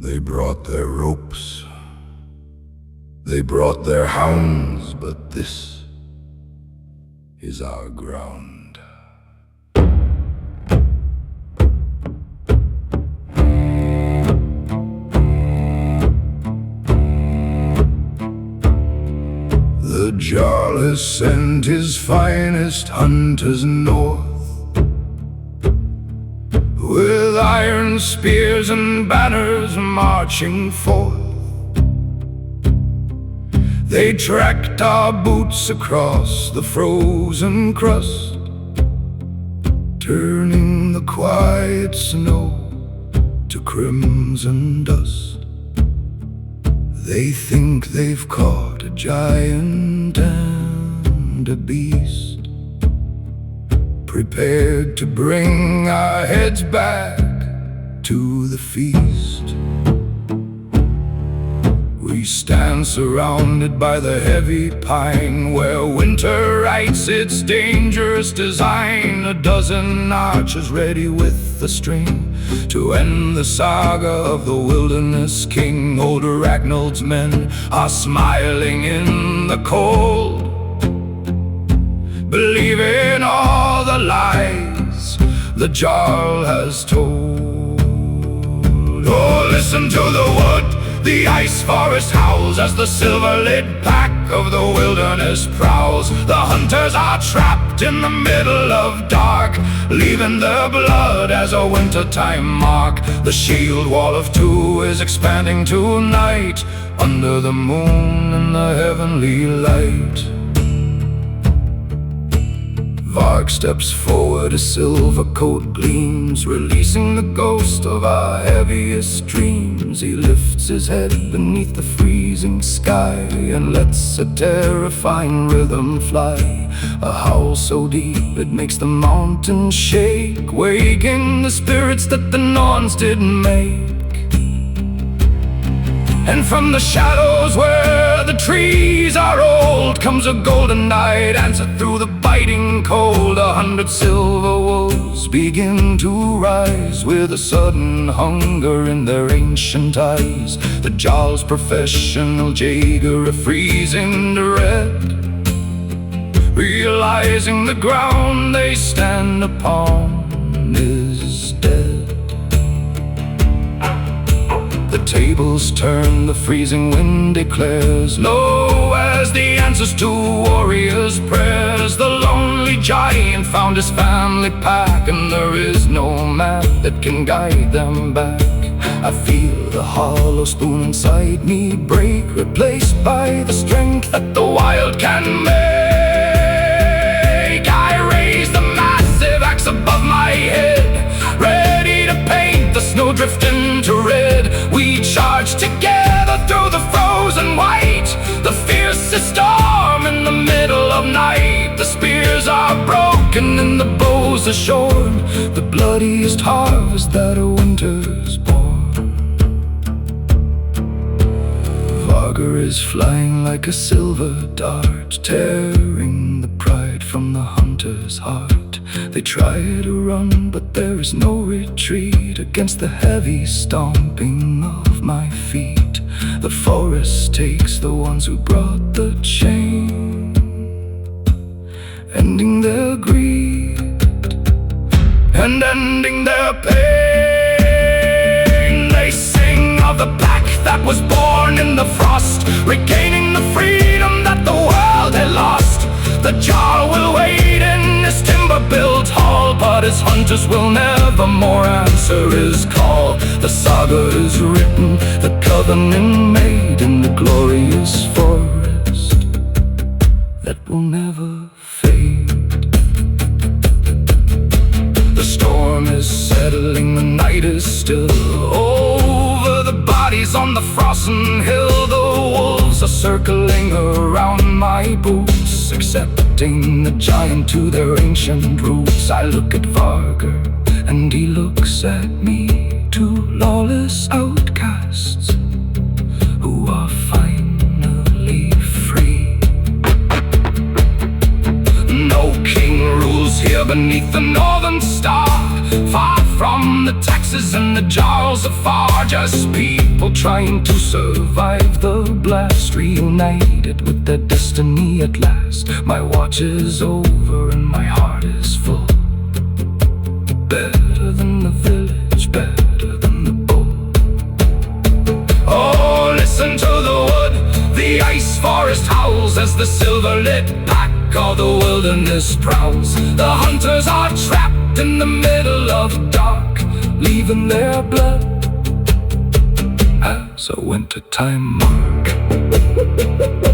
They brought their ropes, they brought their hounds, but this is our ground. The Jarl has sent his finest hunters north, with iron spears and banners marching forth. They tracked our boots across the frozen crust, turning the quiet snow to crimson dust. They think they've caught a giant and a beast, prepared to bring our heads back to the feast. We stand surrounded by the heavy pine, where winter writes its dangerous design. A dozen archers ready with the string to end the saga of the wilderness king. Old Ragnalds' men are smiling in the cold, believing all the lies the Jarl has told. Oh, listen to the wood, the Ice Forest howls as the silver-lit pack of the wilderness prowls. The hunters are trapped in the middle of dark, leaving their blood as a wintertime mark. The shield wall of two is expanding tonight, under the moon and the heavenly light. Vargr steps forward, his silver coat gleams, releasing the ghost of our heaviest dreams. He lifts his head beneath the freezing sky and lets a terrifying rhythm fly. A howl so deep it makes the mountains shake, waking the spirits that the Norse didn't make. And from the shadows where the trees are old comes a golden night answer through the biting cold. 100 silver wolves begin to rise, with a sudden hunger in their ancient eyes. The Jarl's professional jager are freezing to red, realizing the ground they stand upon is dead. The tables turn, the freezing wind declares low as the answers to warriors' prayers. The lonely giant found his family pack, and there is no map that can guide them back. I feel the hollow spoon inside me break, replaced by the strength that the wild can make. I raise the massive axe above my head, ready to paint the snowdrift into red. We charge together through the frozen white, the fiercest storm in the middle of night. The spears are broken and the bows are shorn, the bloodiest harvest that a winter's born. Vargr is flying like a silver dart, tearing the pride from the hunter's heart. They try to run, but there is no retreat against the heavy stomping of my feet. The forest takes the ones who brought the chain, ending their greed and ending their pain. They sing of the pack that was born in the frost, regaining the freedom that the world had lost. The Jarl will wait in his timber-built hall, but his hunters will never more answer his call. The saga is written, the covenant made in the glorious forest that will never fade. The storm is settling, the night is still. Over the bodies on the frozen hill, the wolves are circling around my boots, accepting the giant to their ancient roots. I look at Vargr and he looks at me, two lawless outcasts who are finally free. No king rules here beneath the northern star, far from from the taxes and the Jarls afar. Just people trying to survive the blast, reunited with their destiny at last. My watch is over and my heart is full. Better than the village, better than the bull. Oh, listen to the wood, the ice forest howls as the silver-lit pack of the wilderness prowls. The hunters are trapped in the middle of dark, leaving their blood as a wintertime mark.